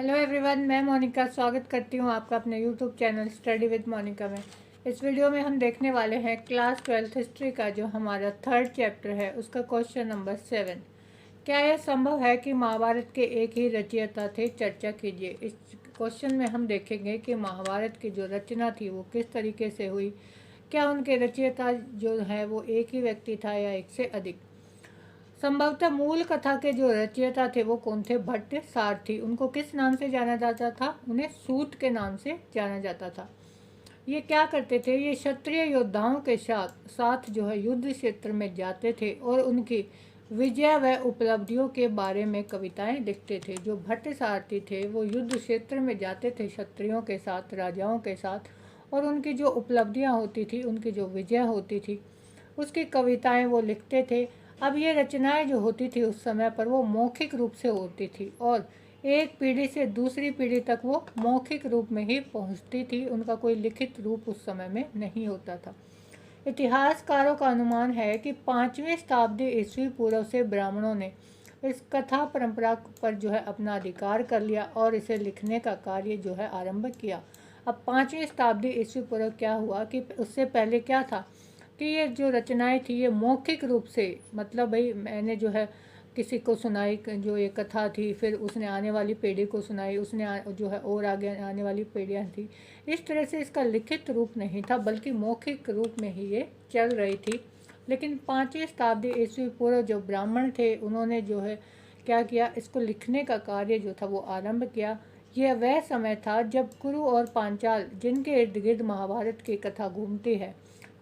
Hello everyone, मैं मोनिका स्वागत करती हूँ आपका अपने YouTube channel study with Monika में। इस वीडियो में हम देखने वाले हैं क्लास 12th हिस्ट्री का जो हमारा 3rd चैप्टर है उसका क्वेश्चन नंबर 7। क्या यह संभव है कि महाभारत के एक ही रचयिता थे? चर्चा कीजिए। इस क्वेश्चन में हम देखेंगे कि महाभारत की जो रचना थी वो किस तरीके से हुई। क्या उनके रचयिता जो है वो एक ही व्यक्ति था या एक से अधिक? संभवतः मूल कथा के जो रचयिता थे वो कौन थे? भट्ट सारथी। उनको किस नाम से जाना जाता था? उन्हें सूत के नाम से जाना जाता था। ये क्या करते थे? ये क्षत्रिय योद्धाओं के साथ जो है युद्ध क्षेत्र में जाते थे और उनकी विजय व उपलब्धियों के बारे में कविताएं लिखते थे। जो भट्ट सारथी थे वो युद्ध क्षेत्र में जाते थे क्षत्रियों के साथ, राजाओं के साथ, और उनकी जो उपलब्धियां होती थी, उनकी जो विजय होती थी, उसकी कविताएं वो लिखते थे। अब ये रचनाएं जो होती थी उस समय पर वो मौखिक रूप से होती थी और एक पीढ़ी से दूसरी पीढ़ी तक वो मौखिक रूप में ही पहुंचती थी। उनका कोई लिखित रूप उस समय में नहीं होता था। इतिहासकारों का अनुमान है कि 5वीं शताब्दी ईस्वी पूर्व से ब्राह्मणों ने इस कथा परंपरा पर जो है अपना अधिकार कर लिया और इसे लिखने का कार्य जो है आरंभ किया। अब 5वीं शताब्दी ईस्वी पूर्व क्या हुआ कि उससे पहले क्या था कि ये जो रचनाएं थी ये मौखिक रूप से, मतलब भाई मैंने जो है किसी को सुनाई जो ये कथा थी, फिर उसने आने वाली पीढ़ी को सुनाई, उसने जो है और आगे आने वाली पीढ़ियाँ थी। इस तरह से इसका लिखित रूप नहीं था बल्कि मौखिक रूप में ही ये चल रही थी। लेकिन 5वीं शताब्दी ईस्वी पूर्व जो ब्राह्मण थे उन्होंने जो है क्या किया, इसको लिखने का कार्य जो था वो आरंभ किया। यह वह समय था जब कुरु और पांचाल, जिनके इर्द गिर्द महाभारत की कथा घूमती है,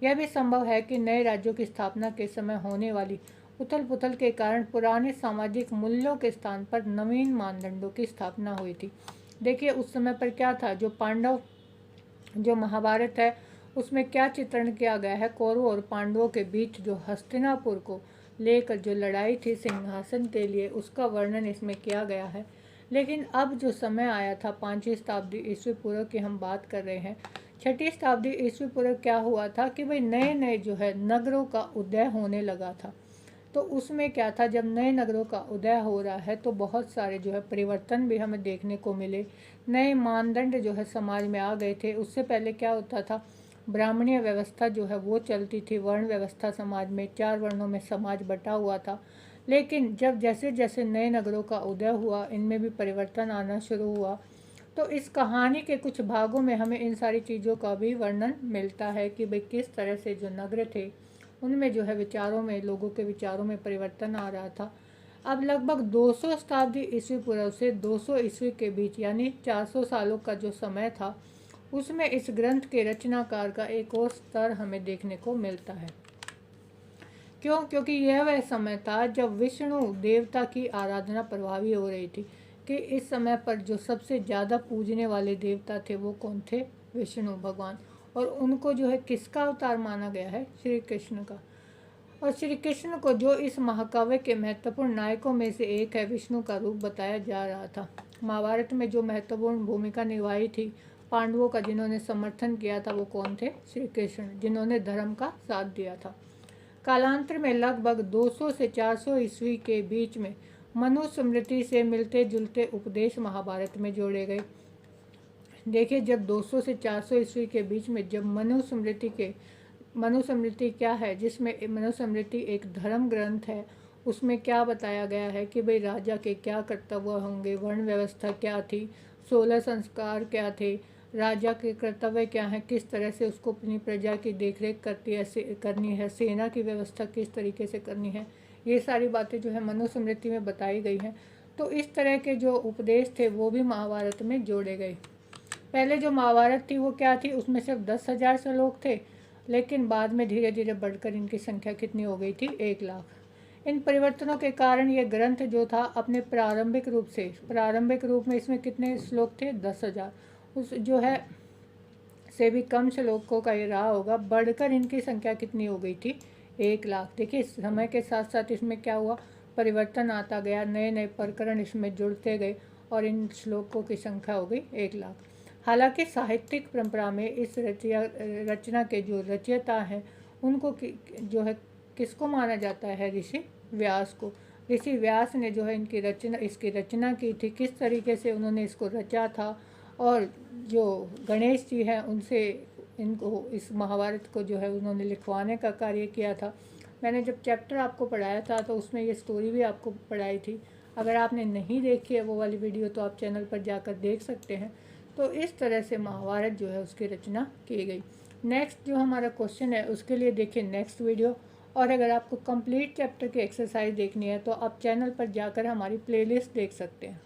यह भी संभव है कि नए राज्यों की स्थापना के समय होने वाली उथल पुथल के कारण पुराने सामाजिक मूल्यों के स्थान पर नवीन मानदंडों की स्थापना हुई थी। देखिए उस समय पर क्या था, जो पांडव, जो महाभारत है उसमें क्या चित्रण किया गया है, कौरवों और पांडवों के बीच जो हस्तिनापुर को लेकर जो लड़ाई थी सिंहासन के लिए, उसका वर्णन इसमें किया गया है। लेकिन अब जो समय आया था 5वीं शताब्दी ईस्वी पूर्व की हम बात कर रहे हैं, 6ठी शताब्दी ईस्वी पूर्व क्या हुआ था कि भाई नए नए जो है नगरों का उदय होने लगा था। तो उसमें क्या था, जब नए नगरों का उदय हो रहा है तो बहुत सारे जो है परिवर्तन भी हमें देखने को मिले। नए मानदंड जो है समाज में आ गए थे। उससे पहले क्या होता था, ब्राह्मणीय व्यवस्था जो है वो चलती थी, वर्ण व्यवस्था समाज में, 4 वर्णों में समाज बटा हुआ था। लेकिन जब जैसे जैसे नए नगरों का उदय हुआ, इनमें भी परिवर्तन आना शुरू हुआ। तो इस कहानी के कुछ भागों में हमें इन सारी चीज़ों का भी वर्णन मिलता है कि भाई किस तरह से जो नगर थे उनमें जो है विचारों में, लोगों के विचारों में परिवर्तन आ रहा था। अब लगभग 200 शताब्दी ईस्वी पूर्व से 200 ईस्वी के बीच यानी 400 सालों का जो समय था, उसमें इस ग्रंथ के रचनाकार का एक और स्तर हमें देखने को मिलता है। क्यों? क्योंकि यह वह समय था जब विष्णु देवता की आराधना प्रभावी हो रही थी। कि इस समय पर जो सबसे ज़्यादा पूजने वाले देवता थे वो कौन थे? विष्णु भगवान। और उनको जो है किसका अवतार माना गया है? श्री कृष्ण का। और श्री कृष्ण को जो इस महाकाव्य के महत्वपूर्ण नायकों में से एक है, विष्णु का रूप बताया जा रहा था। महाभारत में जो महत्वपूर्ण भूमिका निभाई थी पांडवों का, जिन्होंने समर्थन किया था, वो कौन थे? श्री कृष्ण, जिन्होंने धर्म का साथ दिया था। कालांतर में लगभग 200 से 400 ईस्वी के बीच में मनुस्मृति से मिलते जुलते उपदेश महाभारत में जोड़े गए। देखिए जब 200 से 400 ईस्वी के बीच में जब मनुस्मृति क्या है, जिसमें मनुस्मृति एक धर्म ग्रंथ है, उसमें क्या बताया गया है कि भाई राजा के क्या कर्तव्य होंगे, वर्ण व्यवस्था क्या थी, 16 संस्कार क्या थे, राजा के कर्तव्य क्या हैं, किस तरह से उसको अपनी प्रजा की देखरेख करनी है, सेना की व्यवस्था किस तरीके से करनी है, ये सारी बातें जो है मनुस्मृति में बताई गई हैं। तो इस तरह के जो उपदेश थे वो भी महाभारत में जोड़े गए। पहले जो महाभारत थी वो क्या थी, उसमें सिर्फ 10,000 श्लोक थे, लेकिन बाद में धीरे धीरे बढ़कर इनकी संख्या कितनी हो गई थी? 1,00,000। इन परिवर्तनों के कारण ये ग्रंथ जो था अपने प्रारंभिक रूप में इसमें कितने श्लोक थे? 10,000। उस जो है से भी कम श्लोकों का ये रहा होगा, बढ़कर इनकी संख्या कितनी हो गई थी? 1,00,000। देखिए समय के साथ साथ इसमें क्या हुआ, परिवर्तन आता गया, नए नए प्रकरण इसमें जुड़ते गए और इन श्लोकों की संख्या हो गई 1,00,000। हालांकि साहित्यिक परंपरा में इस रचना के जो रचयिता हैं उनको जो है किसको माना जाता है? ऋषि व्यास को। ऋषि व्यास ने जो है इसकी रचना की थी, किस तरीके से उन्होंने इसको रचा था, और जो गणेश जी हैं उनसे इनको इस महाभारत को जो है उन्होंने लिखवाने का कार्य किया था। मैंने जब चैप्टर आपको पढ़ाया था तो उसमें ये स्टोरी भी आपको पढ़ाई थी। अगर आपने नहीं देखी है वो वाली वीडियो तो आप चैनल पर जाकर देख सकते हैं। तो इस तरह से महाभारत जो है उसकी रचना की गई। नेक्स्ट जो हमारा क्वेश्चन है उसके लिए देखिए नेक्स्ट वीडियो। और अगर आपको कंप्लीट चैप्टर की एक्सरसाइज देखनी है तो आप चैनल पर जाकर हमारी प्लेलिस्ट देख सकते हैं।